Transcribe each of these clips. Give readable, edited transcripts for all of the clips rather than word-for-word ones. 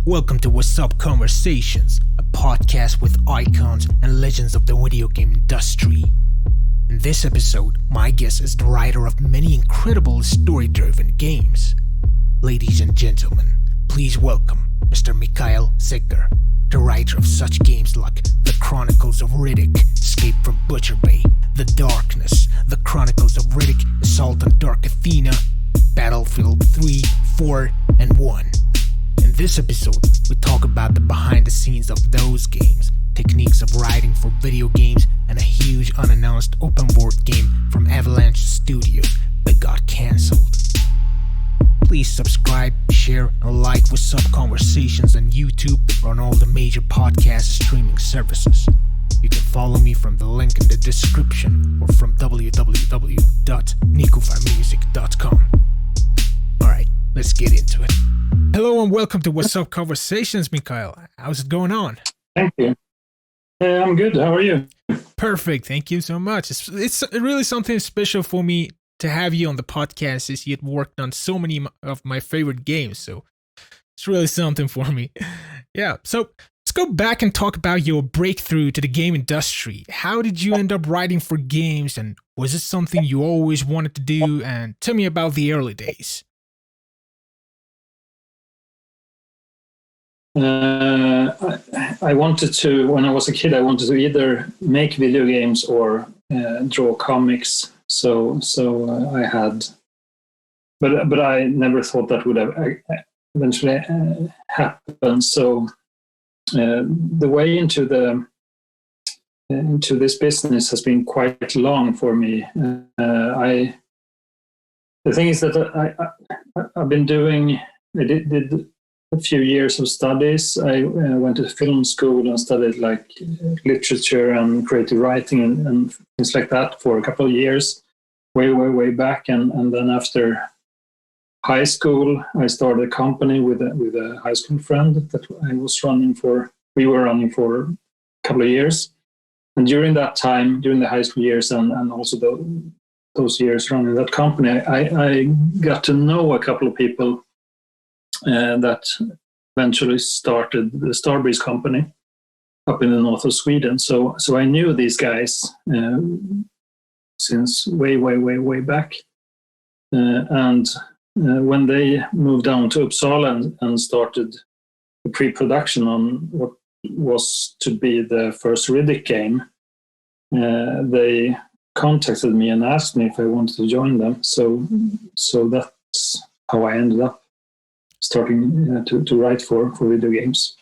Welcome to What's Up Conversations, a podcast with icons and legends of the video game industry. In this episode, my guest is the writer of many incredible story-driven games. Ladies and gentlemen, please welcome Mr. Mikael Säker, the writer of such games like The Chronicles of Riddick, Escape from Butcher Bay, The Darkness, The Chronicles of Riddick, Assault on Dark Athena, Battlefield 3, 4, and 1. In this episode, we talk about the behind the scenes of those games, techniques of writing for video games, and a huge unannounced open world game from Avalanche Studios that got cancelled. Please subscribe, share, and like What's Up Conversations on YouTube or on all the major podcast streaming services. You can follow me from the link in the description or from www.nikofarmusic.com. Alright, let's get into it. Hello and welcome to What's Up Conversations, Mikael. How's it going on? Thank you. I'm good. How are you? Perfect. Thank you so much. It's really something special for me to have you on the podcast, as you had worked on so many of my favorite games. So it's really something for me. Yeah. So let's go back and talk about your breakthrough to the game industry. How did you end up writing for games, and was it something you always wanted to do? And tell me about the early days. I wanted to, when I was a kid, I wanted to either make video games or draw comics. So I had, but I never thought that would have eventually happen. So the way into this business has been quite long for me. The thing is that I've been doing. I did a few years of studies. I went to film school and studied like literature and creative writing and things like that for a couple of years, way back. And then after high school, I started a company with a high school friend that we were running for a couple of years. And during that time, during the high school years and also those years running that company, I got to know a couple of people that eventually started the Starbreeze company up in the north of Sweden. So I knew these guys since way back. And when they moved down to Uppsala and started the pre-production on what was to be the first Riddick game, they contacted me and asked me if I wanted to join them. So that's how I ended up starting to write for video games.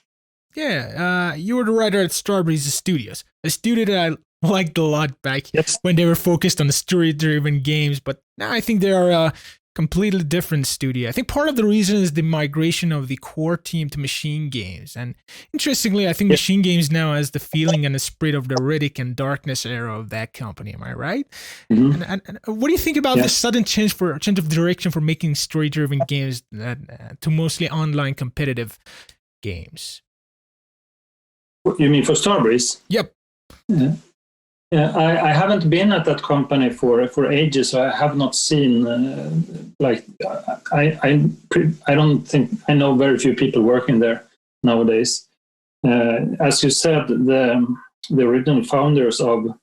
Yeah, you were the writer at Starbreeze Studios, a studio that I liked a lot back when they were focused on the story-driven games, but now I think they are a completely different studio. I think part of the reason is the migration of the core team to Machine Games, and interestingly, I think Machine Games now has the feeling and the spirit of the Riddick and Darkness era of that company. Am I right? Mm-hmm. And what do you think about this sudden change of direction for making story-driven games to mostly online competitive games? You mean for Starbreeze? Yep. Yeah. I haven't been at that company for ages, so I have not seen I don't think I know very few people working there nowadays. As you said, the original founders of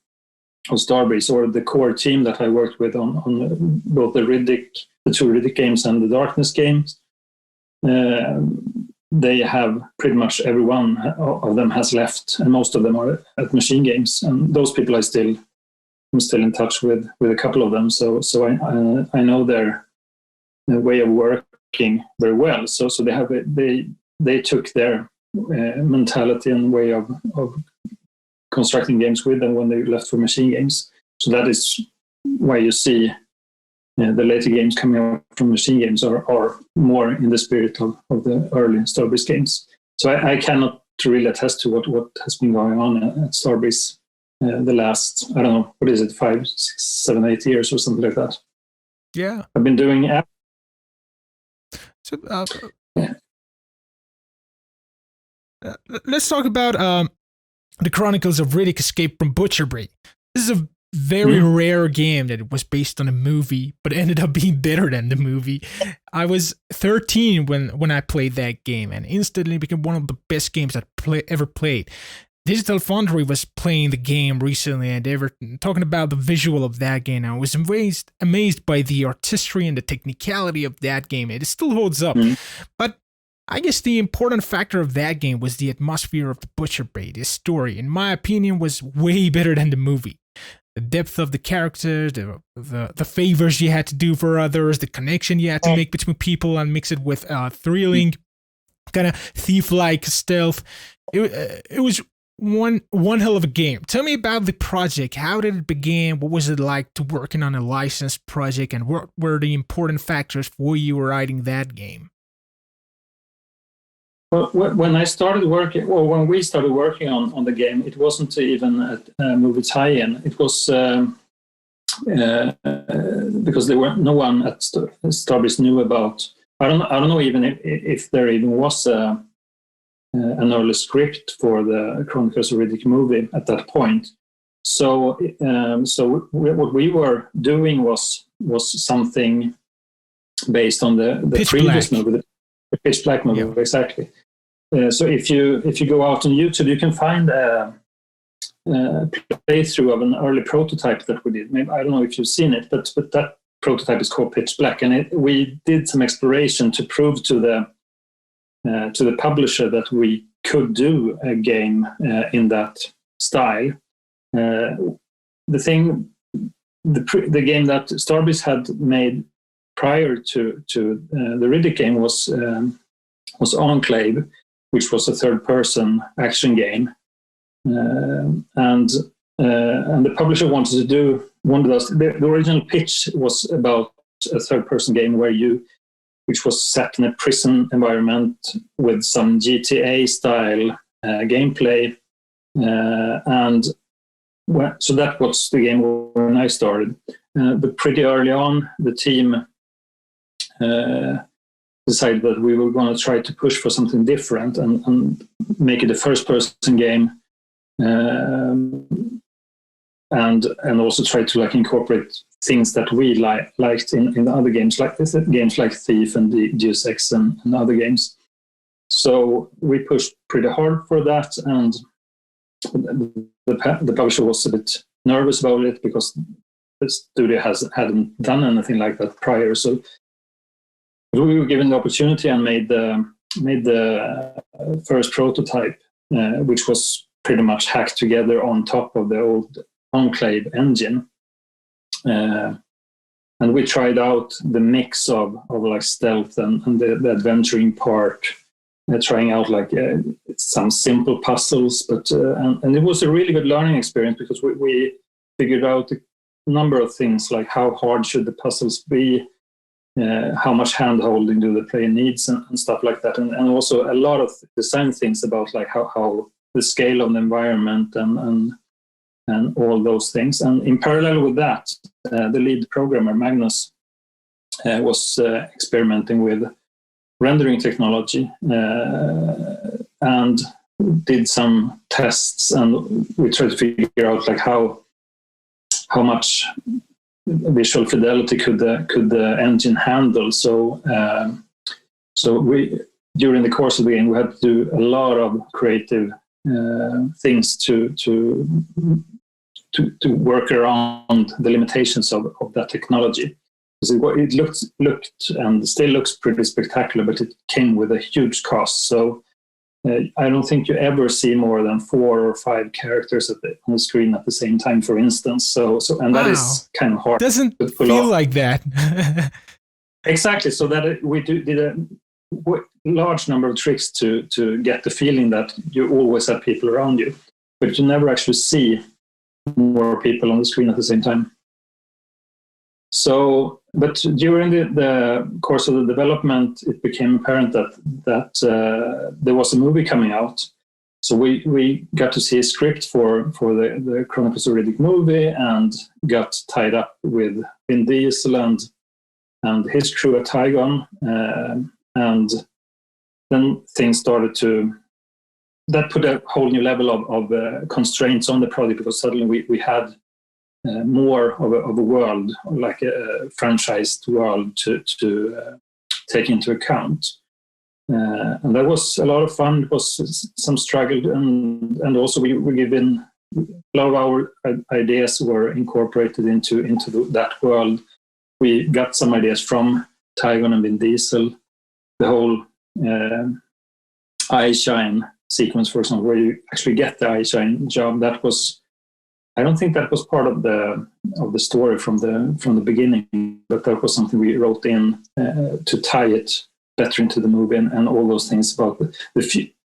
Starbreeze, or the core team that I worked with on both the two Riddick games and the Darkness games, they have pretty much everyone of them has left, and most of them are at Machine Games. And those people I'm still in touch with a couple of them. So I know their way of working very well. So they took their mentality and way of constructing games with them when they left for Machine Games. So that is why you see the later games coming out from Machine Games are more in the spirit of the early Starbreeze games. So I cannot really attest to what has been going on at Starbreeze the last, I don't know, what is it, 5, 6, 7, 8 years or something like that. Yeah. I've been doing So let's talk about the Chronicles of Riddick, Escape from Butcher Bay. This is a very rare game that was based on a movie, but ended up being better than the movie. I was 13 when I played that game, and instantly became one of the best games I ever played. Digital Foundry was playing the game recently, and they were talking about the visual of that game. I was amazed by the artistry and the technicality of that game. It still holds up. But I guess the important factor of that game was the atmosphere of the Butcher Bay. The story, in my opinion, was way better than the movie. The depth of the characters, the favors you had to do for others, the connection you had to make between people, and mix it with thrilling, kind of thief-like stealth. It was one hell of a game. Tell me about the project. How did it begin? What was it like to working on a licensed project, and what were the important factors for you writing that game? Well, when I started working, or when we started working on the game, it wasn't even a movie tie-in. It was because there were no one at Starbreeze knew about. I don't know even if there even was an early script for the Chronicles of Riddick movie at that point. So what we were doing was something based on the previous movie, the Pitch Black movie, exactly. So if you go out on YouTube, you can find a playthrough of an early prototype that we did. Maybe, I don't know if you've seen it, but that prototype is called Pitch Black, and we did some exploration to prove to the publisher that we could do a game in that style. The game that Starbreeze had made prior to the Riddick game was Enclave, which was a third-person action game, and the publisher wanted us. The original pitch was about a third-person game which was set in a prison environment with some GTA-style gameplay, so that was the game when I started. But pretty early on, the team decided that we were going to try to push for something different and make it a first-person game, and also try to incorporate things that we liked in other games, like Thief and the Deus Ex and other games. So we pushed pretty hard for that, and the publisher was a bit nervous about it because the studio hadn't done anything like that prior. So we were given the opportunity and made the first prototype, which was pretty much hacked together on top of the old Enclave engine. And we tried out the mix of stealth and the adventuring part, trying out some simple puzzles, but and it was a really good learning experience because we figured out a number of things, like how hard should the puzzles be, how much hand holding do the player needs, and stuff like that, and also a lot of design things about how the scale of the environment and all those things. And in parallel with that, the lead programmer, Magnus, was experimenting with rendering technology and did some tests, and we tried to figure out how much visual fidelity could the engine handle. So we, during the course of the game, we had to do a lot of creative things to work around the limitations of that technology. It looked and still looks pretty spectacular, but it came with a huge cost. So I don't think you ever see more than 4 or 5 characters on the screen at the same time, for instance. So that is kind of hard. Doesn't feel like that. Exactly. So that we did a large number of tricks to get the feeling that you always have people around you, but you never actually see more people on the screen at the same time. So, but during the course of the development, it became apparent that there was a movie coming out. So we got to see a script for the Chronicles of Riddick movie, and got tied up with Vin Diesel and his crew at Tygon, and then things started to. That put a whole new level of constraints on the project, because suddenly we had more of a world, like a franchised world, to take into account. And that was a lot of fun. It was some struggle, and also we given a lot of our ideas were incorporated into that world. We got some ideas from Tygon and Vin Diesel. The whole eye shine sequence, for example, where you actually get the eye shine job. That was, I don't think that was part of the story from the beginning, but that was something we wrote in to tie it better into the movie, and all those things about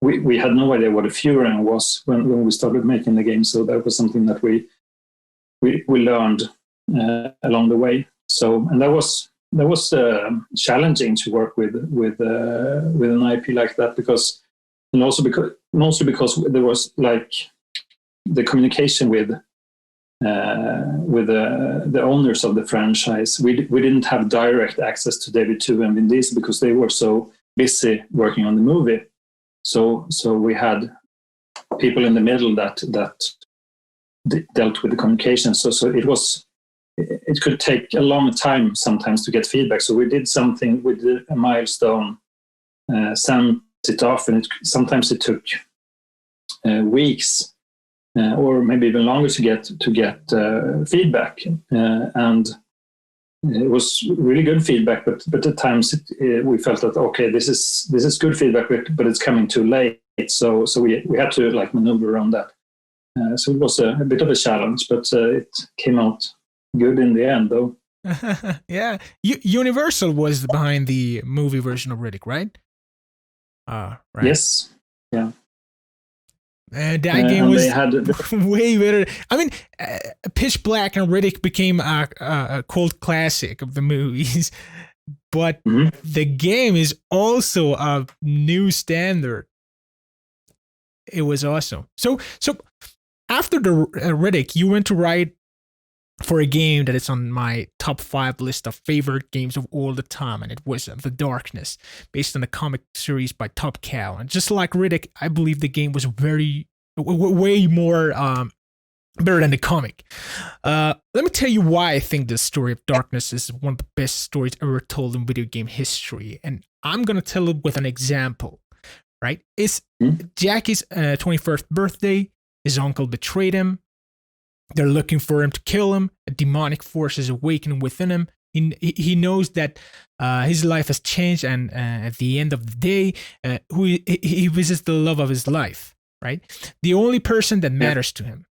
we had no idea what a Furin was when we started making the game, so that was something that we learned along the way. So, and that was challenging to work with an IP like that, because, and also mostly because there was like the communication with the owners of the franchise. We didn't have direct access to David Tu and Vin Diesel because they were so busy working on the movie. So we had people in the middle that dealt with the communication. So it could take a long time sometimes to get feedback. So we did something, we did a milestone, sent it off, and sometimes it took weeks or maybe even longer to get feedback. And it was really good feedback, but at times we felt that, okay, this is good feedback, but it's coming too late. So we had to like maneuver around that. So it was a bit of a challenge, but it came out good in the end, though. Yeah, Universal was behind the movie version of Riddick, right? Right. Yes. Yeah. That game was way better. I mean, Pitch Black and Riddick became a cult classic of the movies, but the game is also a new standard. It was awesome. So after the Riddick, you went to write for a game that is on my top 5 list of favorite games of all the time, and it was The Darkness, based on the comic series by Top Cow. And just like Riddick, I believe the game was way more better than the comic. Let me tell you why I think the story of Darkness is one of the best stories ever told in video game history, and I'm gonna tell it with an example. Right? It's Jackie's 21st birthday. His uncle betrayed him. They're looking for him to kill him. A demonic force is awakening within him. He knows that his life has changed, and at the end of the day, he visits the love of his life, right? The only person that matters to him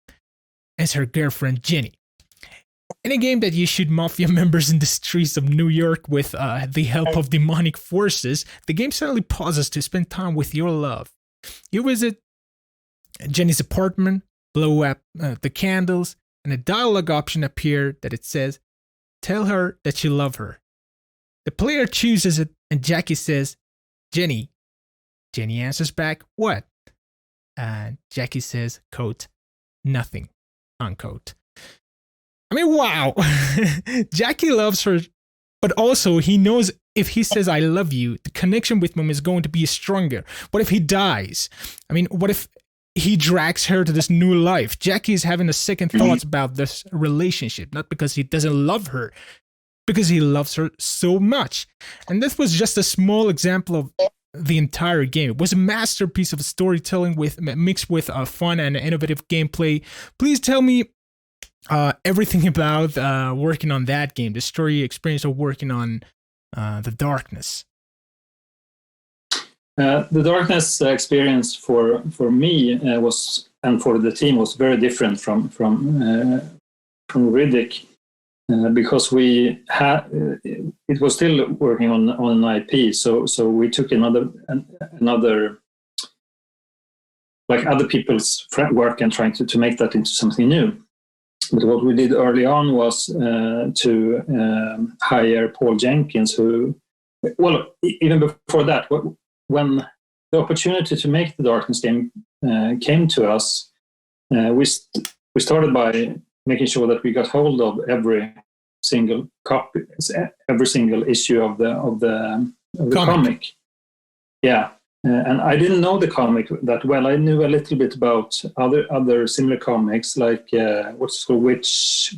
is her girlfriend, Jenny. In a game that you shoot mafia members in the streets of New York with the help of demonic forces, the game suddenly pauses to spend time with your love. You visit Jenny's apartment, blow up the candles, and a dialogue option appears that it says, "Tell her that you love her." The player chooses it, and Jackie says, "Jenny." Jenny answers back, "What?" And Jackie says, quote, "Nothing," unquote. I mean, wow. Jackie loves her, but also he knows if he says, "I love you," the connection with him is going to be stronger. What if he dies? I mean, what if he drags her to this new life? Jackie is having a second thoughts about this relationship, not because he doesn't love her, because he loves her so much. And this was just a small example of the entire game. It was a masterpiece of storytelling mixed with fun and innovative gameplay. Please tell me everything about working on that game, the story experience of working on The Darkness. The Darkness experience for me was, and for the team, was very different from Riddick, because we had it was still working on an IP. So we took another like other people's work and trying to make that into something new. But what we did early on was to hire Paul Jenkins, who, well, even before that, when the opportunity to make the Darkness game came to us, we started by making sure that we got hold of every single copy, every single issue of the comic. Yeah, And I didn't know the comic that well. I knew a little bit about other similar comics, like what's it called, which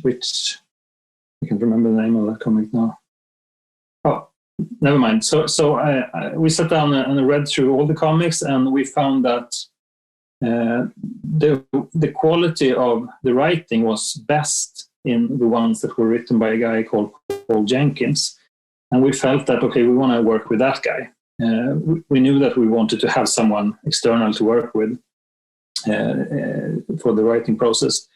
I can't remember the name of that comic now. Oh, never mind. So we sat down and read through all the comics, and we found that the quality of the writing was best in the ones that were written by a guy called Paul Jenkins. And we felt that, okay, we want to work with that guy. We knew that we wanted to have someone external to work with for the writing process.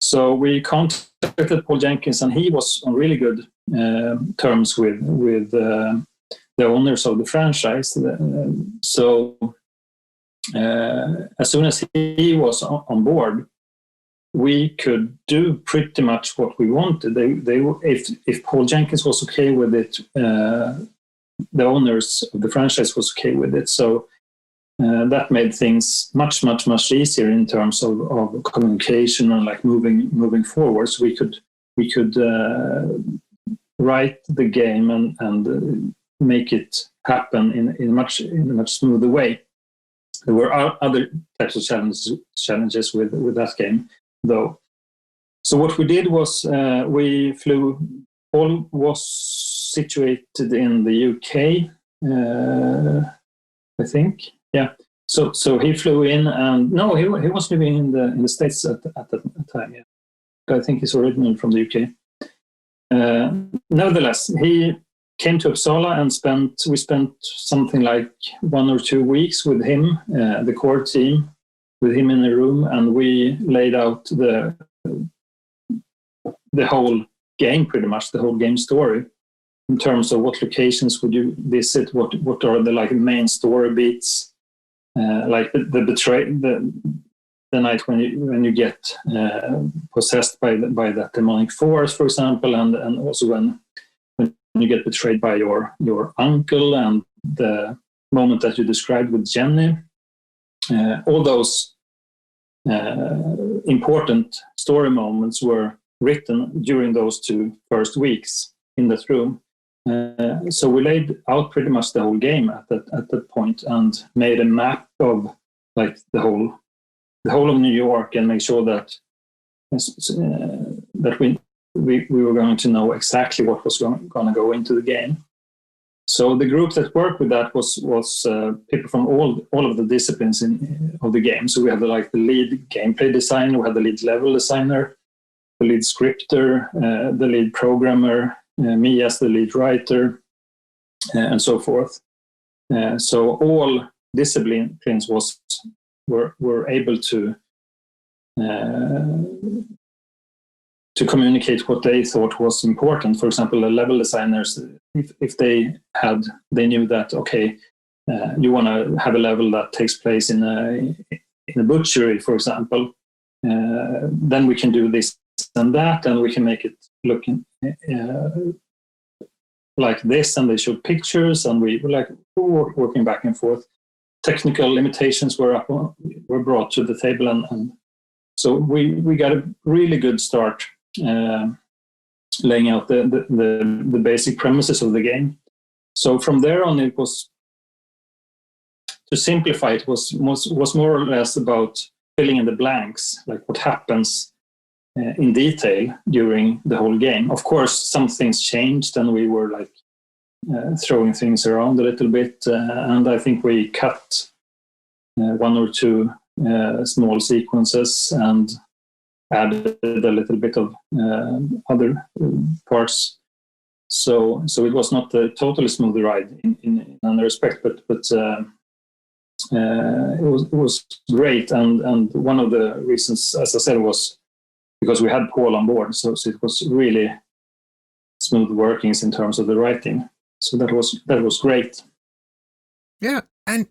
So we contacted Paul Jenkins, and he was on really good terms with the owners of the franchise. So as soon as he was on board, we could do pretty much what we wanted. If Paul Jenkins was okay with it, the owners of the franchise was okay with it. So that made things much easier in terms of communication and like moving forward. So we could write the game and make it happen in a much smoother way. There were other types of challenges with that game, though. So what we did was we flew. Paul was situated in the UK, I think. Yeah. So he flew in, and no, he was living in the States at that time. Yeah, but I think he's originally from the UK. Nevertheless, he came to Uppsala, and we spent something like 1 or 2 weeks with him, the core team, with him in a room, and we laid out the whole game, pretty much the whole game story, in terms of what locations would you visit, what are the like main story beats, like the night when you get possessed by that demonic force, for example, and also when you get betrayed by your uncle, and the moment that you described with Jenny. All those important story moments were written during those 2 first weeks in that room. So we laid out pretty much the whole game at that point, and made a map of like the whole of New York, and make sure that we were going to know exactly what was going to go into the game. So the group that worked with that was people from all of the disciplines of the game. So we had the lead gameplay designer, we had the lead level designer, the lead scripter, the lead programmer, me as the lead writer, and so forth. So all disciplines were able to communicate what they thought was important. For example, the level designers, if they knew that, okay, you want to have a level that takes place in a butchery, for example, then we can do this and that, and we can make it look like this, and they showed pictures, and we were working back and forth. Technical limitations were brought to the table, and so we got a really good start laying out the basic premises of the game. So from there on, it was, to simplify, it was more or less about filling in the blanks, like what happens in detail during the whole game. Of course, some things changed, and we were throwing things around a little bit, and I think we cut 1 or 2 small sequences and added a little bit of other parts. So it was not a totally smooth ride in any respect, but it was great. And one of the reasons, as I said, was because we had Paul on board. So it was really smooth workings in terms of the writing. So that was great. Yeah, and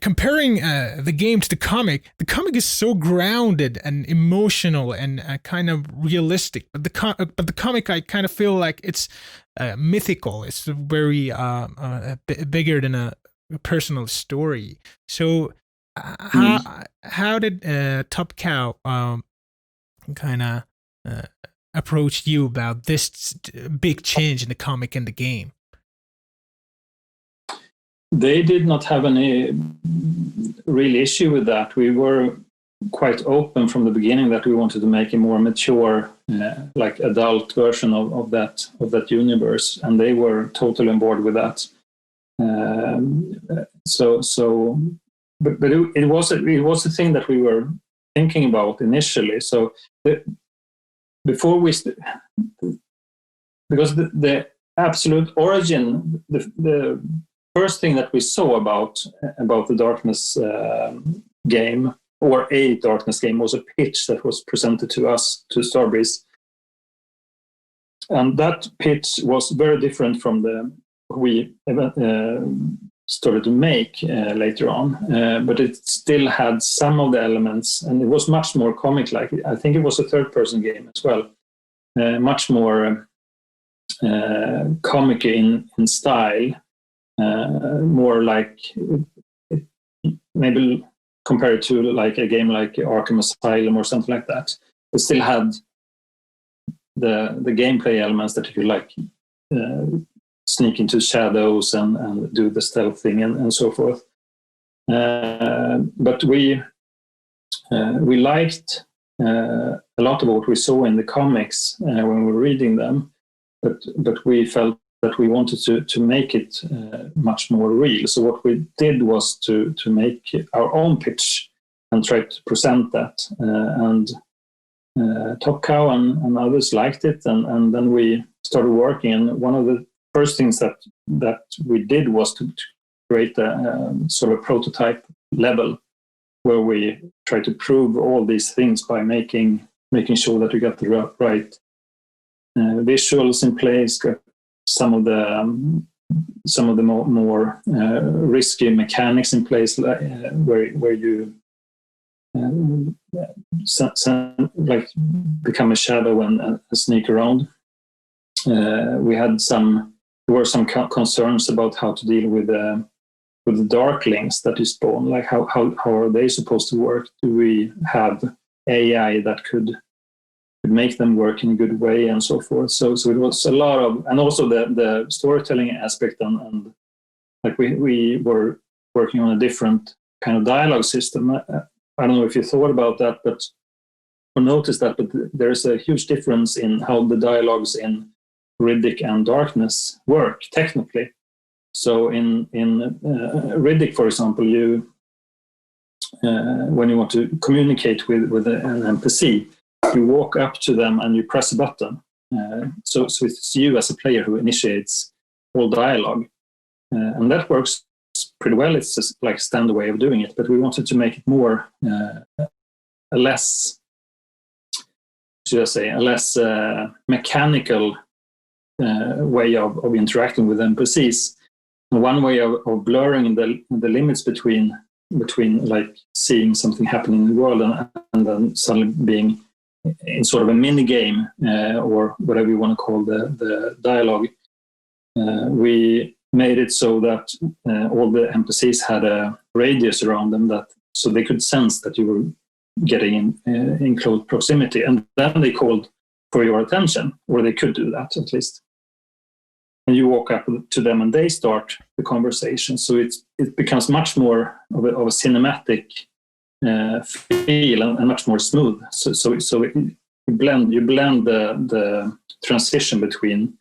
comparing the game to the comic is so grounded and emotional and kind of realistic. But the comic, I kind of feel like it's mythical. It's very bigger than a personal story. So how did Top Cow kind of approach you about this big change in the comic and the game? they did not have any real issue with that. We were quite open from the beginning that we wanted to make a more mature, like adult version of that universe, and they were totally on board with that. But it was a thing that we were thinking about initially. So before we, because the absolute origin, the first thing that we saw about the Darkness game, or a Darkness game, was a pitch that was presented to us, to Starbreeze. And that pitch was very different from the we started to make later on, but it still had some of the elements, and it was much more comic-like. I think it was a third-person game as well, much more comic in style, more like maybe compared to like a game like Arkham Asylum or something like that. It still had the gameplay elements that you could like sneak into shadows and do the stealth thing and so forth. But we liked a lot of what we saw in the comics when we were reading them, but we felt that we wanted to make it much more real. So what we did was to make our own pitch and try to present that. And Top Cow and others liked it, and then we started working. And one of the first things that we did was to create a sort of prototype level where we try to prove all these things by making sure that we got the right visuals in place, got some of the more risky mechanics in place, where you like become a shadow and sneak around. There were some concerns about how to deal with the darklings that you spawn. Like how are they supposed to work? Do we have AI that could make them work in a good way and so forth? So it was a lot of, and also the storytelling aspect, and like we were working on a different kind of dialogue system. I don't know if you thought about that, or noticed that, but there's a huge difference in how the dialogues in Riddick and Darkness work technically. So in Riddick, for example, you when you want to communicate with an NPC, you walk up to them and you press a button. So it's you as a player who initiates all dialogue, and that works pretty well. It's just like a standard way of doing it, but we wanted to make it more a less mechanical way of interacting with NPCs. One way of blurring the limits between like seeing something happen in the world and then suddenly being in sort of a mini game or whatever you want to call the dialogue. We made it so that all the NPCs had a radius around them, so they could sense that you were getting in close proximity, and then they called for your attention, or they could do that at least. And you walk up to them and they start the conversation. So it becomes much more of a cinematic feel and much more smooth. So you blend the transition between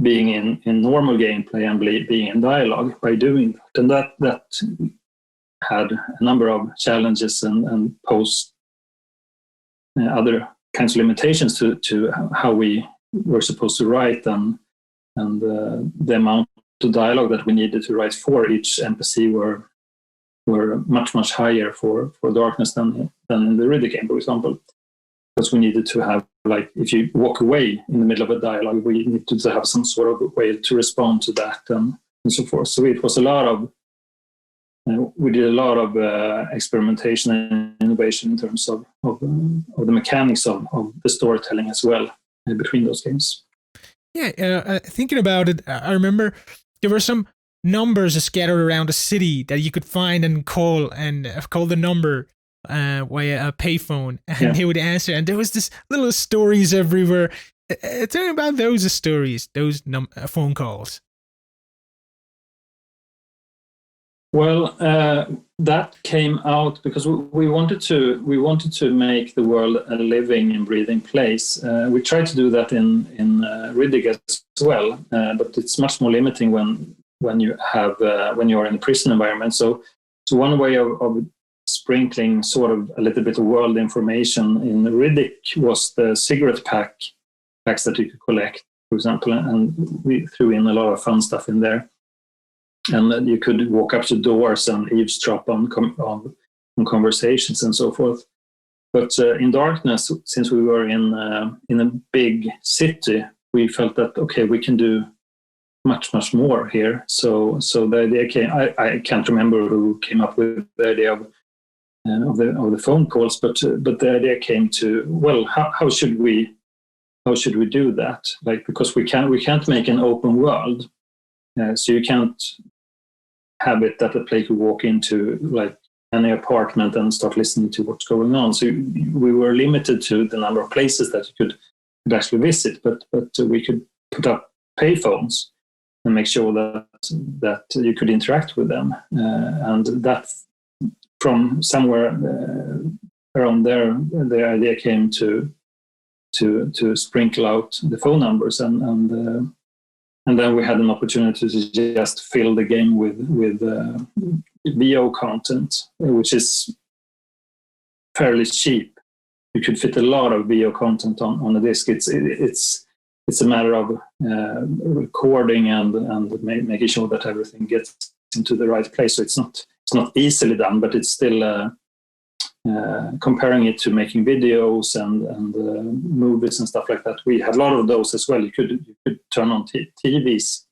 being in normal gameplay and being in dialogue by doing that. And that had a number of challenges and posed other kinds of limitations to how we were supposed to write and the amount of dialogue that we needed to write for each NPC were much higher for Darkness than in the Riddick game, for example. Because we needed to have, like, if you walk away in the middle of a dialogue, we needed to have some sort of way to respond to that and so forth. So it was a lot of, we did a lot of experimentation and innovation in terms of the mechanics of the storytelling as well between those games. Yeah, thinking about it, I remember there were some numbers scattered around the city that you could find and call the number via a payphone, and they would answer. And there was this little stories everywhere. Tell me about those stories, those phone calls. Well, that came out because we wanted to make the world a living and breathing place. We tried to do that in Riddick as well, but it's much more limiting when you're in a prison environment. So one way of sprinkling sort of a little bit of world information in Riddick was the cigarette packs that you could collect, for example, and we threw in a lot of fun stuff in there. And then you could walk up to doors and eavesdrop on conversations and so forth. But in Darkness, since we were in a big city, we felt that, okay, we can do much more here. So the idea came. I can't remember who came up with the idea of the phone calls, but the idea came to, well, how should we do that? Like, because we can't make an open world, so you can't have it that the player could walk into like any apartment and start listening to what's going on. So we were limited to the number of places that you could actually visit, but we could put up payphones and make sure that you could interact with them, and that from somewhere around there, the idea came to sprinkle out the phone numbers, and then we had an opportunity to just fill the game with VO content, which is fairly cheap. You could fit a lot of VO content on a disk. It's a matter of recording and making sure that everything gets into the right place. So it's not easily done, but it's still comparing it to making videos and movies and stuff like that. We had a lot of those as well. You could turn on TVs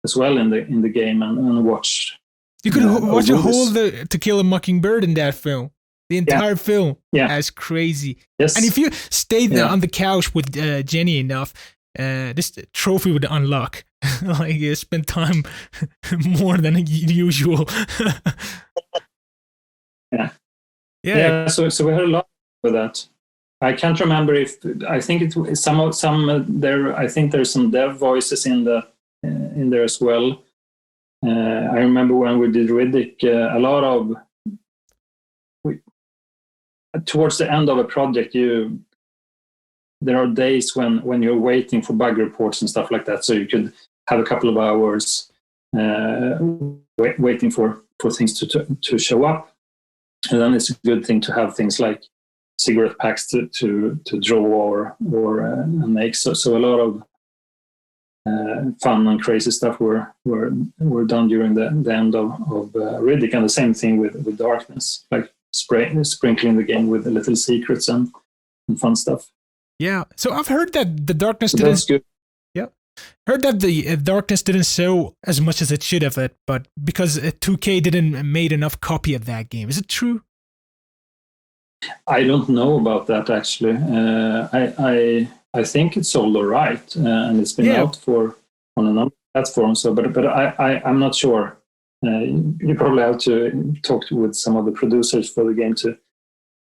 as well in the game and watch. You could watch a whole To Kill a Mockingbird in that film. The entire film. Yeah, that's crazy. Yes. And if you stayed on the couch with Jenny enough, this trophy would unlock. Like you spend time more than usual. Yeah. So we had a lot with that. I can't remember if I think it some there. I think there's some dev voices in there as well. I remember when we did Riddick, a lot of towards the end of a project, there are days when you're waiting for bug reports and stuff like that. So you could have a couple of hours waiting for things to show up. And then it's a good thing to have things like cigarette packs to draw or make. So a lot of fun and crazy stuff were done during the end of Riddick, and the same thing with Darkness, like sprinkling the game with the little secrets and fun stuff. Yeah. So I've heard that the Darkness didn't. That's good. Yeah. Heard that the Darkness didn't sell as much as it should have, but because 2K didn't made enough copy of that game. Is it true? I don't know about that actually. I think it's sold all right, and it's been out on a number of platforms. So, but I'm not sure. You probably have to talk with some of the producers for the game too.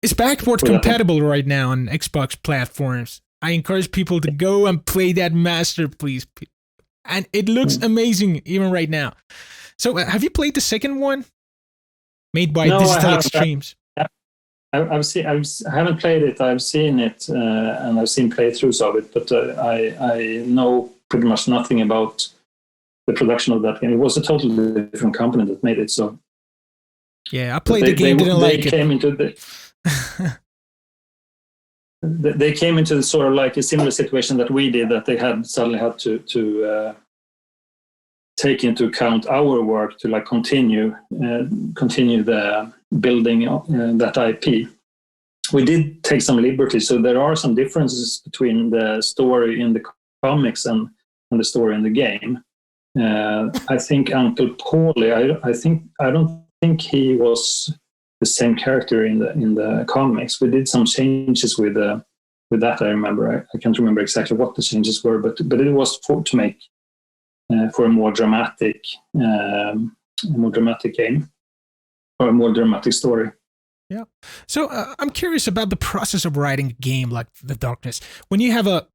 It's backward compatible right now on Xbox platforms. I encourage people to go and play that masterpiece. And it looks amazing even right now. So have you played the second one? Made by Digital Extremes. I haven't played it. I've seen it and I've seen playthroughs of it, but I know pretty much nothing about the production of that game. It was a totally different company that made it. So yeah, I played the game, didn't like it. They came into sort of like a similar situation that we did, that they had suddenly had to take into account our work to like continue the building that IP. We did take some liberties, so there are some differences between the story in the comics and the story in the game. I think Uncle Paulie, I don't think he was the same character in the comics. We did some changes with that. I remember. I can't remember exactly what the changes were, but it was to make for a more dramatic game or a more dramatic story. Yeah. So I'm curious about the process of writing a game like The Darkness. When you have a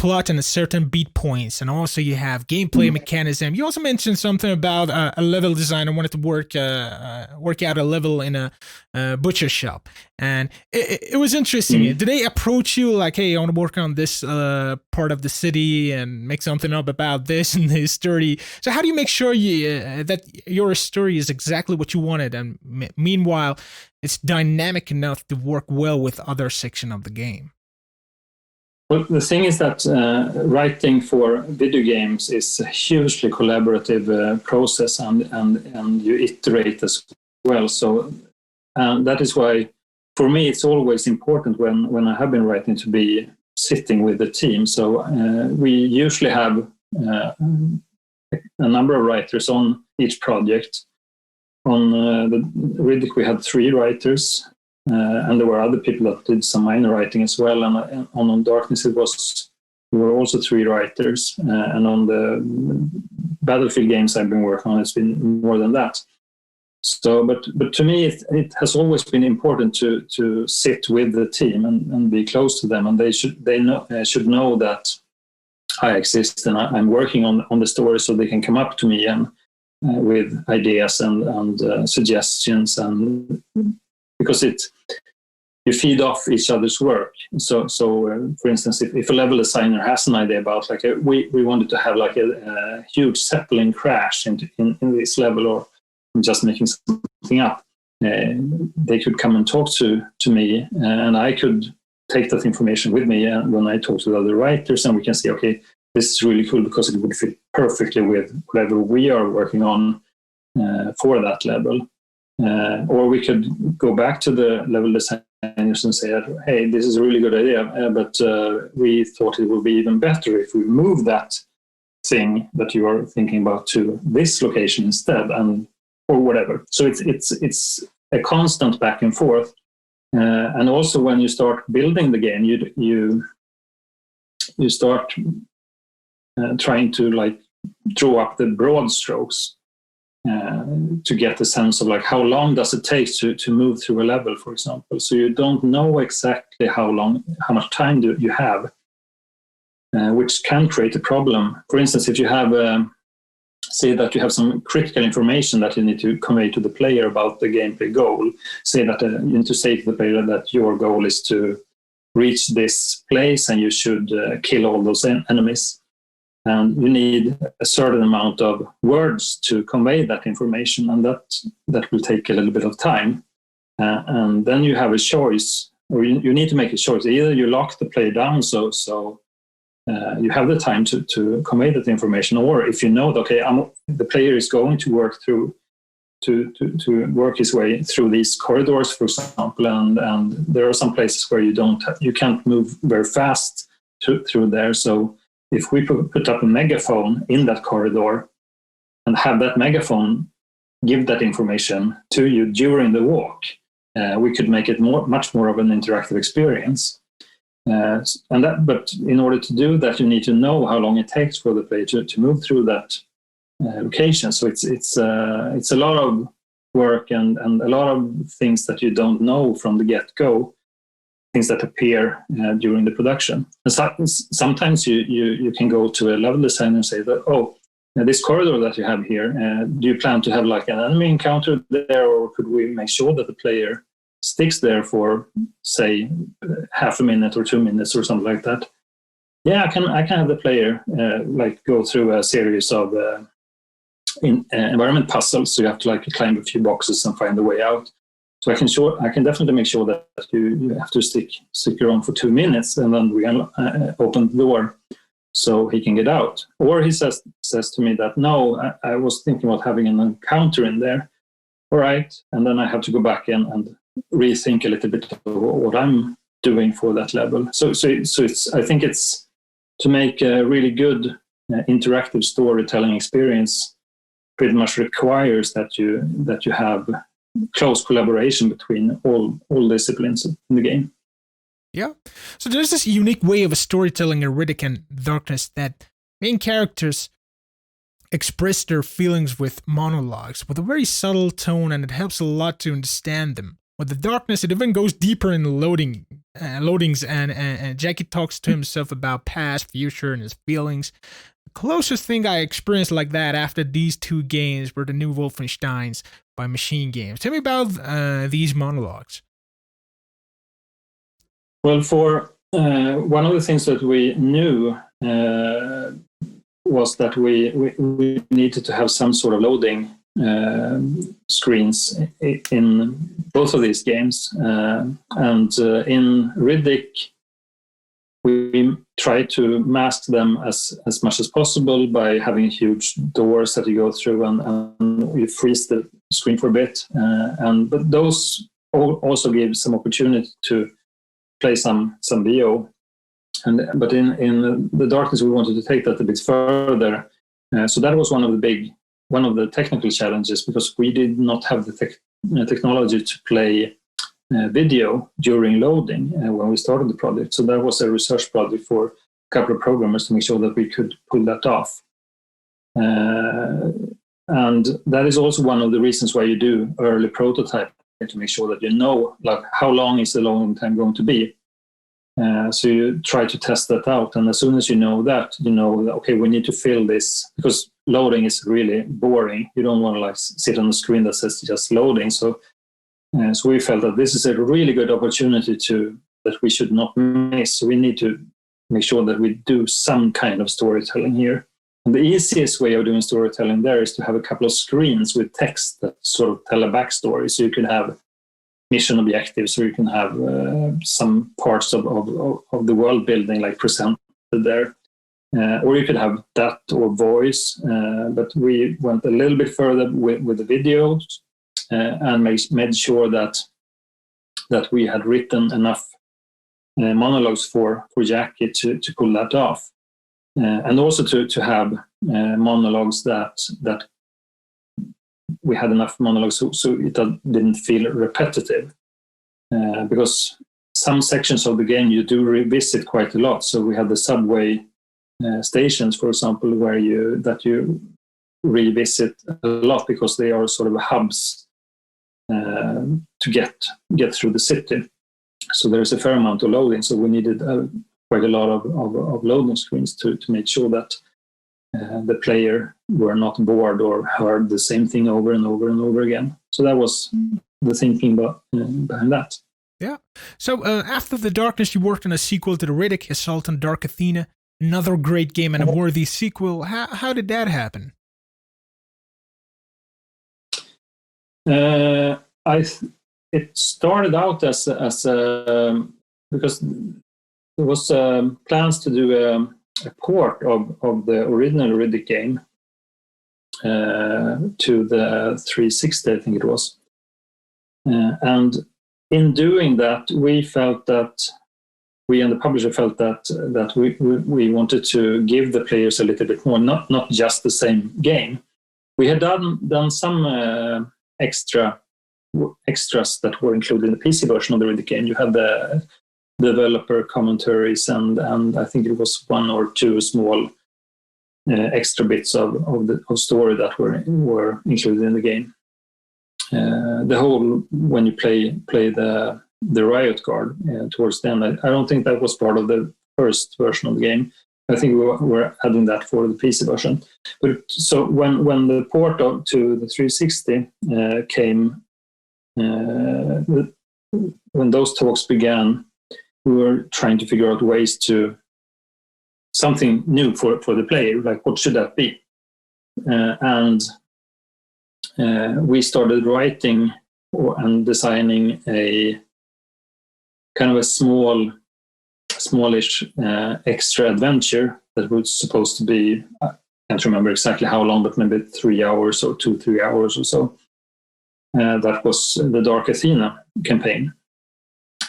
plot and a certain beat points, and also you have gameplay mechanism. You also mentioned something about a level design. I wanted to work out a level in a butcher shop, and it was interesting. Did they approach you like, hey, I want to work on this part of the city and make something up about this and this story? So how do you make sure that your story is exactly what you wanted, and meanwhile it's dynamic enough to work well with other section of the game? Well, the thing is that writing for video games is a hugely collaborative process, and you iterate as well. So that is why, for me, it's always important when I have been writing to be sitting with the team. So we usually have a number of writers on each project. On the Riddick, we had 3 writers. And there were other people that did some minor writing as well. And on Darkness, we were also 3 writers. And on the Battlefield games I've been working on, it's been more than that. So, but to me, it has always been important to sit with the team and be close to them, and they should know that I exist and I'm working on the story, so they can come up to me and with ideas and suggestions, and because you feed off each other's work. So for instance, if a level designer has an idea about like we wanted to have like a huge Zeppelin crash in this level, or I'm just making something up, they could come and talk to me, and I could take that information with me when I talk to the other writers, and we can say, okay, this is really cool because it would fit perfectly with whatever we are working on for that level. Or we could go back to the level designers and say, hey, this is a really good idea, but we thought it would be even better if we move that thing that you are thinking about to this location instead, and or whatever. So it's a constant back and forth. And also when you start building the game, you start trying to like draw up the broad strokes. To get a sense of like how long does it take to move through a level, for example. So you don't know exactly how much time do you have, which can create a problem. For instance, if you have say that you have some critical information that you need to convey to the player about the gameplay goal. Say that you need to say to the player that your goal is to reach this place and you should kill all those enemies. And you need a certain amount of words to convey that information, and that will take a little bit of time. And then you have a choice, or you need to make a choice. Either you lock the player down so you have the time to convey that information, or if you know that, okay, the player is going to work through to work his way through these corridors, for example, and there are some places where you can't move very fast through there. So if we put up a megaphone in that corridor and have that megaphone give that information to you during the walk, we could make it much more of an interactive experience. But in order to do that, you need to know how long it takes for the player to move through that location. So it's a lot of work and a lot of things that you don't know from the get-go. Things that appear during the production. And sometimes you can go to a level designer and say that, this corridor that you have here, do you plan to have like an enemy encounter there, or could we make sure that the player sticks there for, say, half a minute or 2 minutes or something like that? Yeah, I can have the player like go through a series of environment puzzles. So you have to like climb a few boxes and find the way out. So I can definitely make sure that you have to stick around for 2 minutes, and then we can open the door so he can get out. Or he says to me that, no, I was thinking about having an encounter in there. All right. And then I have to go back in and rethink a little bit of what I'm doing for that level. So I think it's to make a really good interactive storytelling experience pretty much requires that you have close collaboration between all disciplines in the game. Yeah. So there's this unique way of storytelling in Riddick and Darkness that main characters express their feelings with monologues with a very subtle tone, and it helps a lot to understand them. With the Darkness, it even goes deeper in the loading loadings, and Jackie talks to himself about past, future, and his feelings. The closest thing I experienced like that after these two games were the new Wolfensteins by Machine Games. Tell me about these monologues. Well, for one of the things that we knew was that we needed to have some sort of loading screens in both of these games. And in Riddick, we try to mask them as much as possible by having huge doors that you go through, and you freeze the screen for a bit. But those also give some opportunity to play some VO. But in the darkness, we wanted to take that a bit further. So that was one of the technical challenges, because we did not have the technology to play video during loading when we started the project. So that was a research project for a couple of programmers to make sure that we could pull that off. And that is also one of the reasons why you do early prototyping, to make sure that you know, like, how long is the loading time going to be. So you try to test that out, and as soon as you know that, okay, we need to fill this, because loading is really boring. You don't want to like sit on the screen that says just loading. So we felt that this is a really good opportunity that we should not miss. So we need to make sure that we do some kind of storytelling here. And the easiest way of doing storytelling there is to have a couple of screens with text that sort of tell a backstory. So you can have mission objectives, or you can have some parts of the world building like presented there. Or you could have that or voice. But we went a little bit further with the videos and made sure that we had written enough monologues for Jackie to pull that off. And also to have monologues that we had enough monologues so it didn't feel repetitive. Because some sections of the game you do revisit quite a lot. So we had the subway stations, for example, where you revisit a lot, because they are sort of hubs to get through the city. So there's a fair amount of loading. So we needed quite a lot of loading screens to make sure that the player were not bored or heard the same thing over and over and over again. So that was the thinking behind that. Yeah. So after The Darkness, you worked on a sequel to the Riddick, Assault on Dark Athena. Another great game and a worthy sequel. How did that happen? It started out as because there was plans to do a port of the original Riddick game to the 360, I think it was. And in doing that, we and the publisher felt that we wanted to give the players a little bit more, not just the same game. We had done some extras that were included in the PC version of the Riddick game. You had the developer commentaries and I think it was one or two small extra bits of story that were included in the game. The whole, when you play the Riot Guard towards the end, I don't think that was part of the first version of the game. I think we were adding that for the PC version. But so when the port to the 360 came, when those talks began, we were trying to figure out ways to something new for the player, like what should that be? And we started writing and designing a kind of a smallish extra adventure that was supposed to be, I can't remember exactly how long, but maybe 3 hours or 2-3 hours or so. That was the Dark Athena campaign.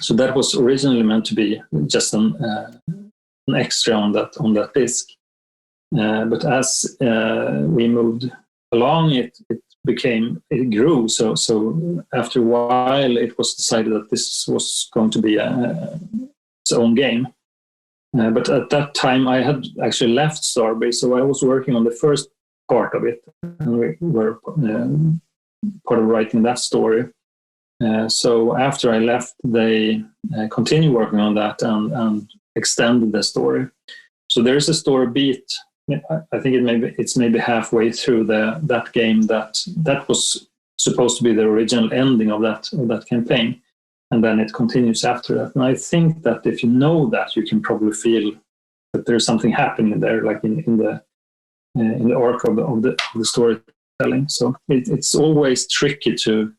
So that was originally meant to be just an extra on that disc. But as we moved along, it grew. So after a while, it was decided that this was going to be its own game. But at that time, I had actually left Starbase, so I was working on the first part of it, and we were part of writing that story. So after I left, they continued working on that and extended the story. So there's a story beat. I think it's maybe halfway through that game that was supposed to be the original ending of that campaign, and then it continues after that. And I think that if you know that, you can probably feel that there's something happening there, like in the arc of the storytelling. So it's always tricky to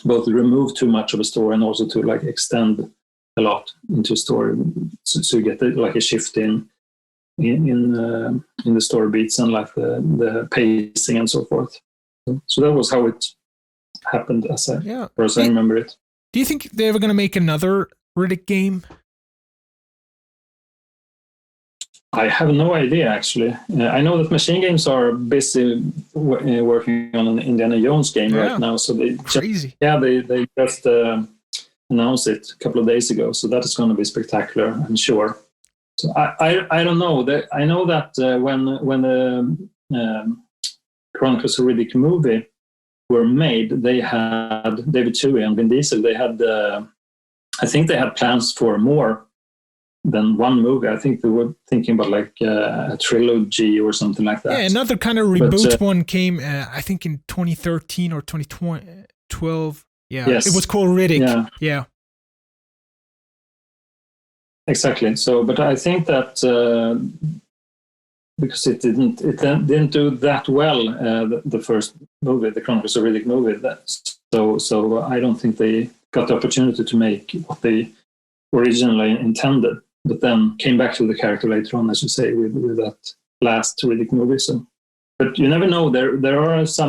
both remove too much of a story and also to like extend a lot into a story, so you get like a shift in the story beats and like the pacing and so forth. So that was how it happened, as I remember it. Do you think they're ever going to make another Riddick game? I have no idea, actually. I know that Machine Games are busy working on an Indiana Jones game right now. So they just announced it a couple of days ago. So that is going to be spectacular, I'm sure. So I don't know. I know that when the Chronicles of Riddick movie were made, they had David Twohy and Vin Diesel. They had, I think they had plans for more than one movie. I think they were thinking about like a trilogy or something like that. Yeah, another kind of reboot one came, I think in 2013 or 2012. Yeah, yes. It was called Riddick. Yeah. Exactly. So, but I think that because it didn't do that well, the first movie, the Chronicles of Riddick movie. So I don't think they got the opportunity to make what they originally intended, but then came back to the character later on, as you say, with that last Riddick movie. So, but you never know. There's a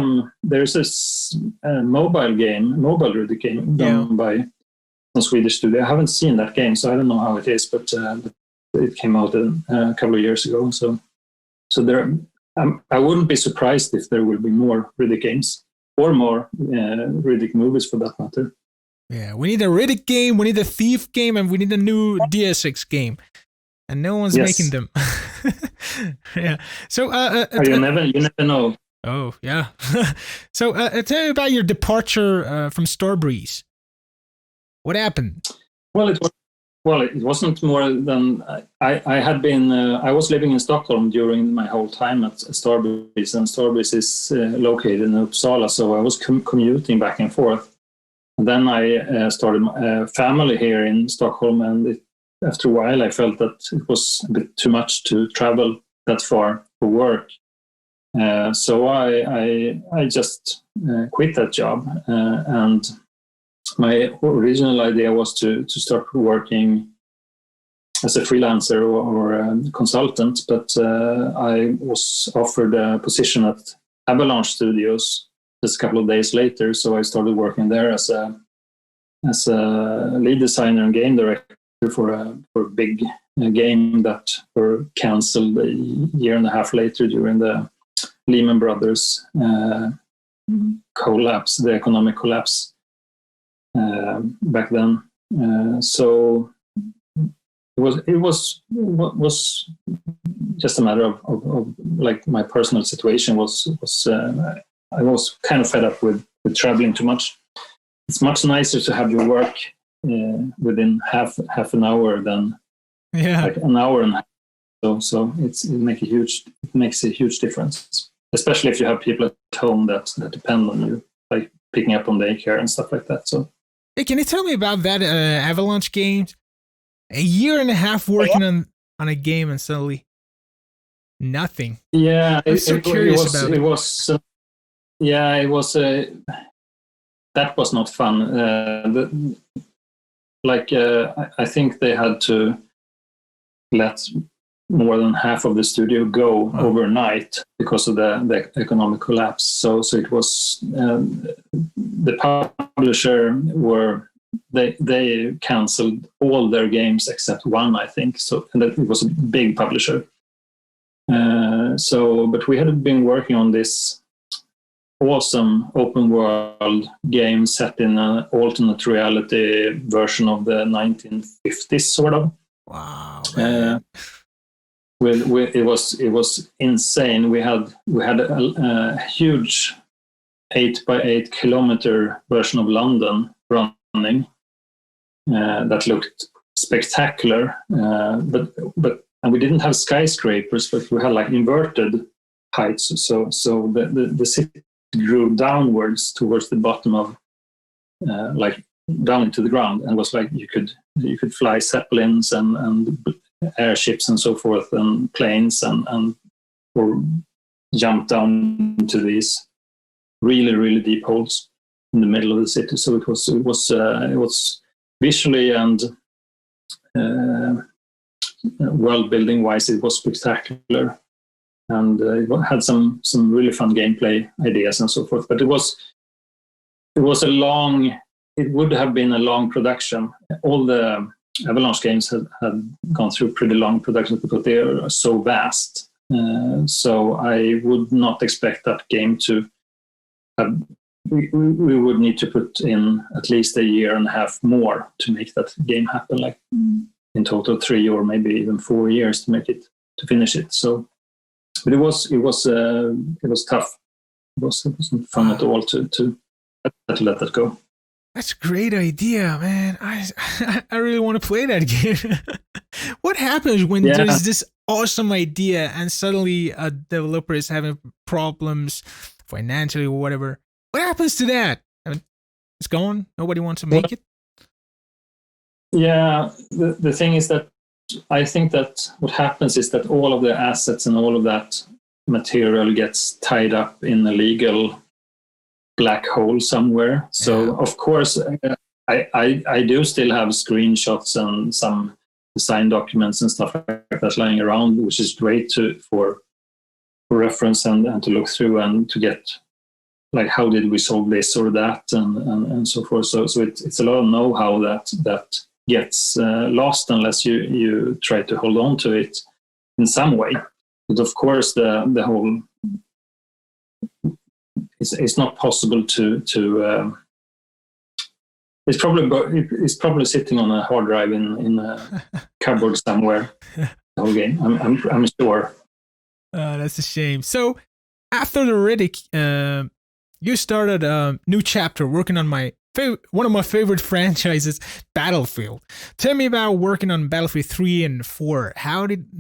mobile Riddick game done by a Swedish studio. I haven't seen that game, so I don't know how it is, but it came out a couple of years ago. So there, I wouldn't be surprised if there will be more Riddick games or more Riddick movies, for that matter. Yeah, we need a Riddick game, we need a Thief game, and we need a new Deus Ex game, and no one's making them. Yeah. So you never know. Oh yeah. So tell me about your departure from Starbreeze. What happened? Well, it wasn't more than I had been. I was living in Stockholm during my whole time at Starbreeze, and Starbreeze is located in Uppsala, so I was commuting back and forth. And then I started a family here in Stockholm, and after a while, I felt that it was a bit too much to travel that far for work. So I just quit that job, and my original idea was to start working as a freelancer or a consultant, but I was offered a position at Avalanche Studios just a couple of days later, so I started working there as a lead designer and game director for a big game that were cancelled a year and a half later during the Lehman Brothers collapse, the economic collapse. Back then, so it was just a matter of like my personal situation was I was kind of fed up with traveling too much. It's much nicer to have your work within half an hour than like an hour and a half. So it makes a huge difference, especially if you have people at home that depend on you, like picking up on daycare and stuff like that. So. Hey, can you tell me about that Avalanche game? A year and a half working on a game and suddenly nothing. Yeah, I'm so curious about it. It was that was not fun. I think they had to let more than half of the studio go overnight because of the economic collapse. So it was the publisher they canceled all their games except one, I think. So and that it was a big publisher. But we had been working on this awesome open world game set in an alternate reality version of the 1950s, sort of. Wow. It was insane. We had a huge 8 by 8 kilometer version of London running that looked spectacular. But we didn't have skyscrapers, but we had like inverted heights. So the city grew downwards towards the bottom of like down into the ground, and was like you could fly zeppelins and airships and so forth, and planes and or jump down into these really deep holes in the middle of the city. So it was visually and world building wise, it was spectacular, and it had some really fun gameplay ideas and so forth. But it would have been a long production. All the Avalanche games had gone through pretty long productions because they are so vast. So I would not expect that game to have. We would need to put in at least a year and a half more to make that game happen. Like in total 3 or maybe even 4 years to finish it. So, but it was tough. It wasn't fun at all to let that go. That's a great idea, man. I really want to play that game. What happens when there's this awesome idea and suddenly a developer is having problems financially or whatever? What happens to that? I mean, it's gone. Nobody wants to make it. Yeah, the thing is that I think that what happens is that all of the assets and all of that material gets tied up in a legal black hole somewhere. So of course, I do still have screenshots and some design documents and stuff like that lying around, which is great for reference and to look through and to get like how did we solve this or that and so forth. So it's a lot of know-how that gets lost unless you try to hold on to it in some way. But of course, the whole it's not possible to it's probably sitting on a hard drive in a cupboard somewhere. The whole game, I'm sure. That's a shame. So after the Riddick, you started a new chapter working on one of my favorite franchises, Battlefield. Tell me about working on Battlefield 3 and 4. How did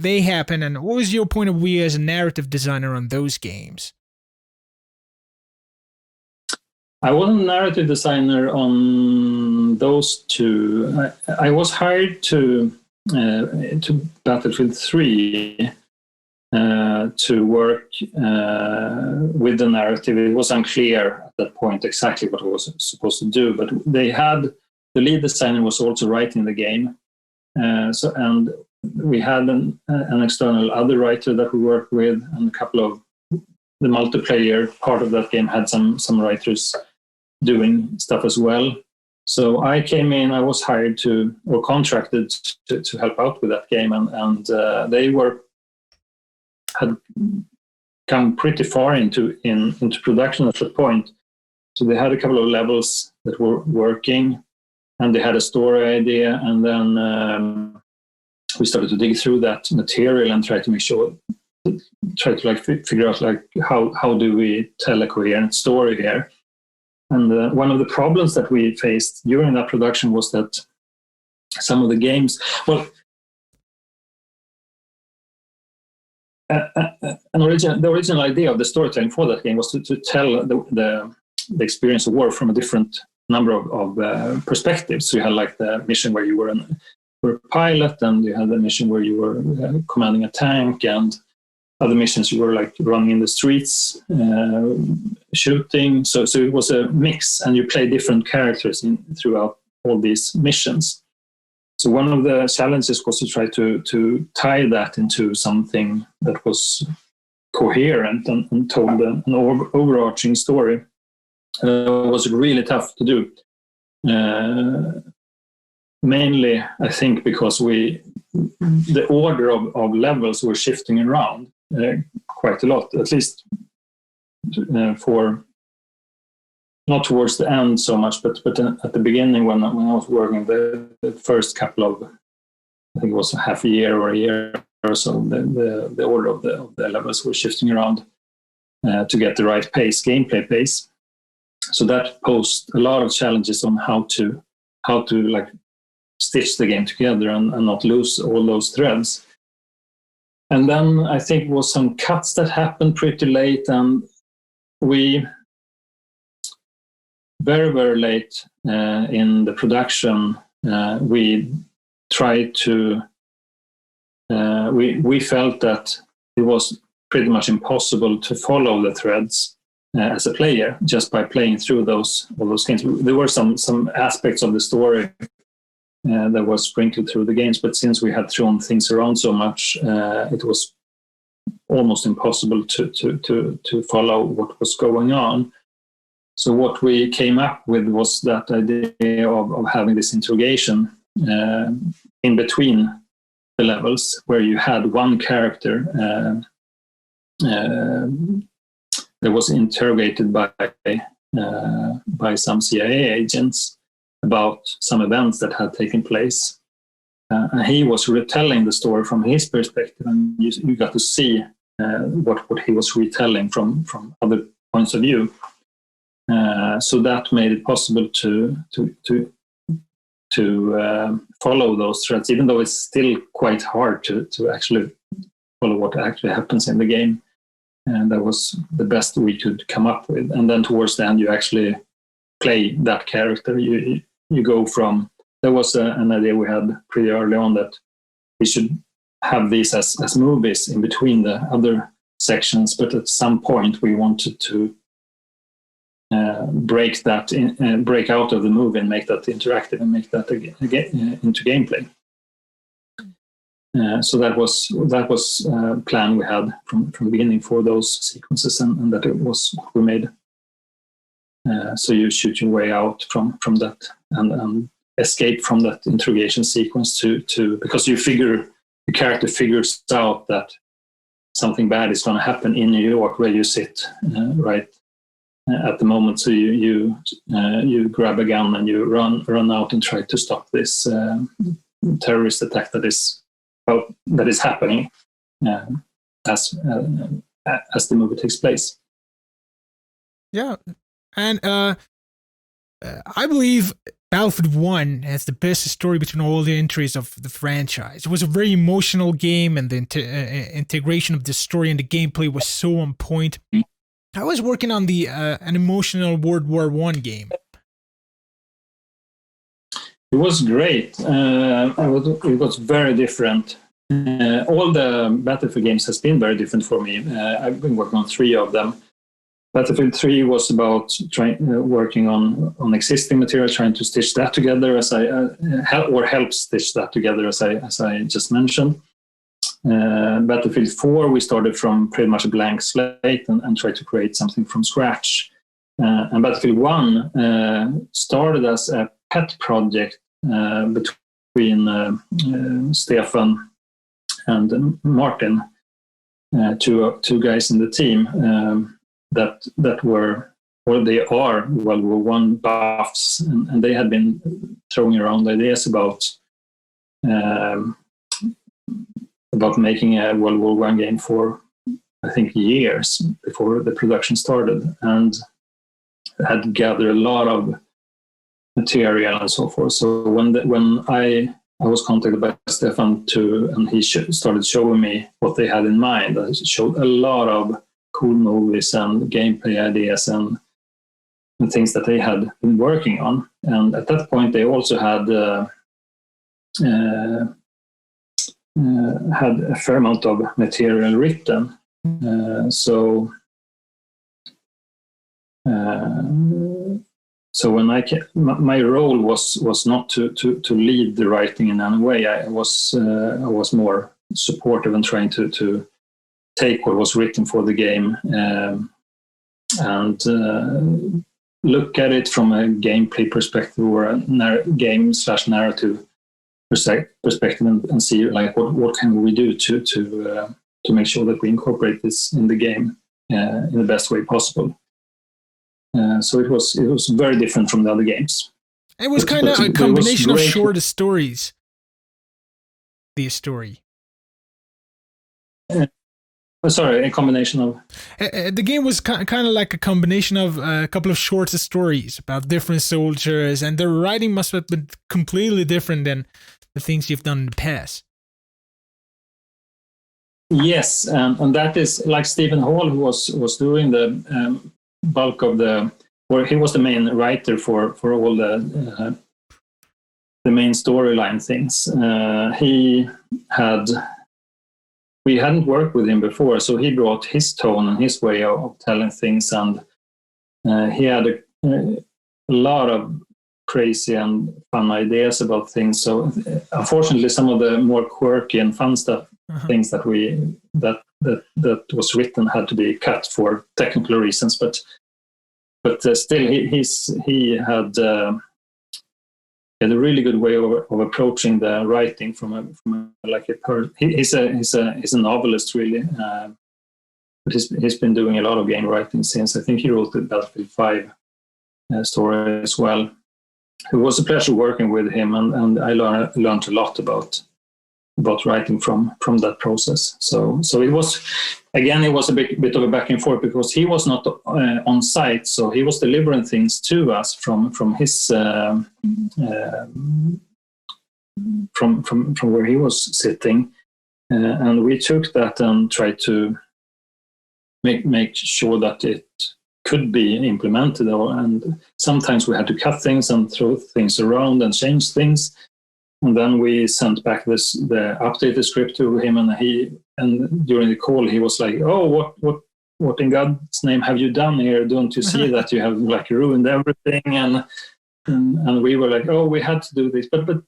they happen, and what was your point of view as a narrative designer on those games? I wasn't a narrative designer on those two. I was hired to Battlefield 3 to work with the narrative. It was unclear at that point exactly what I was supposed to do, but the lead designer was also writing the game. And we had an external other writer that we worked with, and a couple of the multiplayer part of that game had some writers doing stuff as well. So I came in, I was hired or contracted to help out with that game, and they had come pretty far into production at that point. So they had a couple of levels that were working, and they had a story idea, and then we started to dig through that material and try to figure out like how do we tell a coherent story here. And one of the problems that we faced during that production was that some of the games, the original idea of the storytelling for that game was to tell the experience of war from a different number of perspectives. So you had like the mission where you were a pilot, and you had the mission where you were commanding a tank, and other missions you were like running in the streets, shooting. So it was a mix, and you play different characters throughout all these missions. So one of the challenges was to try to tie that into something that was coherent and told an overarching story. It was really tough to do. Mainly, I think, because the order of levels were shifting around quite a lot, at least for not towards the end so much, but at the beginning when I was working the first couple of, I think it was a half a year or a year or so, the order of the levels were shifting around to get the right pace, gameplay pace. So that posed a lot of challenges on how to like stitch the game together and not lose all those threads. And then I think it was some cuts that happened pretty late, and we very, very late in the production, we tried to, we felt that it was pretty much impossible to follow the threads as a player just by playing through all those games. There were some aspects of the story that was sprinkled through the games, but since we had thrown things around so much, it was almost impossible to follow what was going on. So what we came up with was that idea of having this interrogation in between the levels, where you had one character that was interrogated by some CIA agents about some events that had taken place. And he was retelling the story from his perspective, and you got to see what he was retelling from other points of view. So that made it possible to follow those threads, even though it's still quite hard to actually follow what actually happens in the game. And that was the best we could come up with. And then towards the end, you actually play that character. You go from, there was an idea we had pretty early on that we should have these as movies in between the other sections, but at some point we wanted to break out of the movie and make that interactive and make that into gameplay. So that was a plan we had from the beginning for those sequences, and that it was what we made. So you shoot your way out from that and escape from that interrogation sequence to because the character figures out that something bad is going to happen in New York where you sit right at the moment. So you grab a gun and you run out and try to stop this terrorist attack that is happening as the movie takes place. Yeah, and I believe Battlefield 1 has the best story between all the entries of the franchise. It was a very emotional game, and the integration of the story and the gameplay was so on point. I was working on an emotional World War I game. It was great. It was very different. All the Battlefield games has been very different for me. I've been working on 3 of them. Battlefield 3 was about working on existing material, trying to stitch that together help stitch that together, as I just mentioned. Battlefield 4, we started from pretty much a blank slate and tried to create something from scratch. And Battlefield 1 started as a pet project between Stefan and Martin, two guys in the team that were, or they are, World War I buffs, and they had been throwing around ideas about making a World War I game for, I think, years before the production started, and had gathered a lot of material and so forth. So when I was contacted by Stefan and he started showing me what they had in mind, I showed a lot of cool movies and gameplay ideas and things that they had been working on. And at that point, they also had a fair amount of material written. So when my role was not to lead the writing in any way. I was more supportive and trying to take what was written for the game and look at it from a gameplay perspective or a game/narrative perspective and see like what can we do to make sure that we incorporate this in the game in the best way possible. So it was very different from the other games. It was kind of a combination of shorter stories. The story. Sorry, a combination of. The game was kind of like a combination of a couple of short stories about different soldiers, and the writing must have been completely different than the things you've done in the past. Yes, and that is like Stephen Hall, who was doing the bulk of or he was the main writer for all the main storyline things. We hadn't worked with him before, so he brought his tone and his way of telling things, and he had a lot of crazy and fun ideas about things. So unfortunately, some of the more quirky and fun stuff, things that was written had to be cut for technical reasons. But still, he had a really good way of approaching the writing he's a novelist really, but he's been doing a lot of game writing since. I think he wrote the Battlefield 5 story as well. It was a pleasure working with him, and I learned a lot about writing from that process. So it was a bit of a back and forth, because he was not on site, so he was delivering things to us from his from where he was sitting, and we took that and tried to make sure that it could be implemented. And sometimes we had to cut things and throw things around and change things. And then we sent back the updated script to him, and during the call he was like, "Oh, what in God's name have you done here? Don't you see that you have like ruined everything?" And we were like, "Oh, we had to do this, but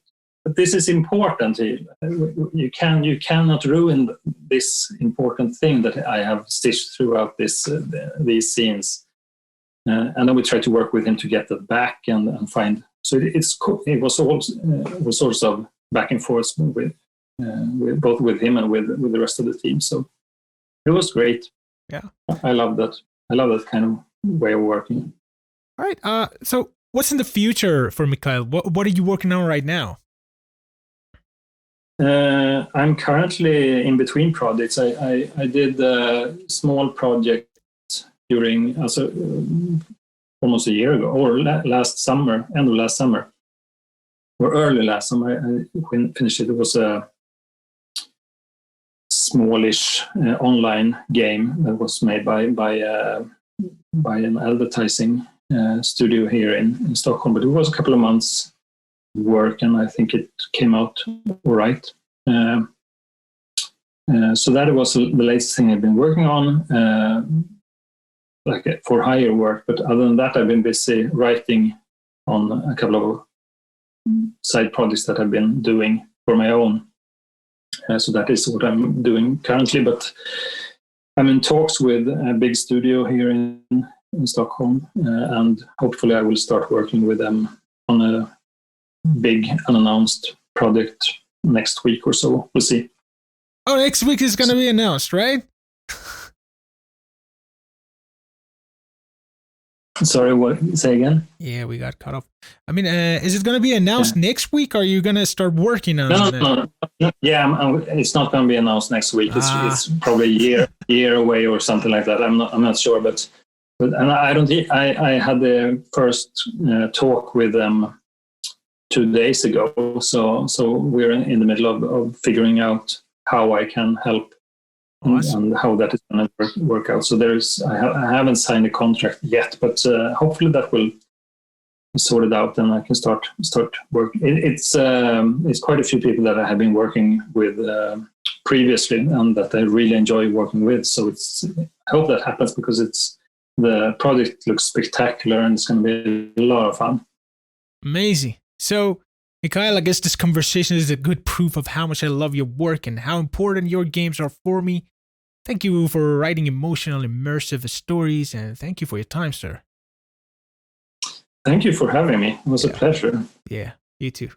this is important. You cannot ruin this important thing that I have stitched throughout these scenes." And then we tried to work with him to get that back and find. So it was sorts of back and forth with both with him and with the rest of the team. So it was great. Yeah, I love that. I love that kind of way of working. All right. So what's in the future for Mikael? What are you working on right now? I'm currently in between projects. I did a small project during almost a year ago, or last summer, end of last summer, or early last summer. I finished it. It was a smallish online game that was made by an advertising studio here in Stockholm. But it was a couple of months work, and I think it came out all right. So that was the latest thing I've been working on. Like for hire work, but other than that, I've been busy writing on a couple of side projects that I've been doing for my own. So that is what I'm doing currently, but I'm in talks with a big studio here in Stockholm, and hopefully I will start working with them on a big unannounced project next week or so. We'll see. Oh, next week is going to be announced, right? Sorry, what? Say again? Yeah, we got cut off. I mean, is it going to be announced next week, or are you going to start working on it? No. Yeah, it's not going to be announced next week. It's probably a year away or something like that. I'm not sure, but and I had the first talk with them 2 days ago. So we're in the middle of figuring out how I can help. Awesome. And how that is going to work out. So I haven't signed a contract yet, but hopefully that will be sorted out, and I can start working. It's quite a few people that I have been working with previously, and that I really enjoy working with. So I hope that happens, because the project looks spectacular, and it's going to be a lot of fun. Amazing. So, Mikael, I guess this conversation is a good proof of how much I love your work and how important your games are for me. Thank you for writing emotional, immersive stories, and thank you for your time, sir. Thank you for having me. It was a pleasure. Yeah, you too.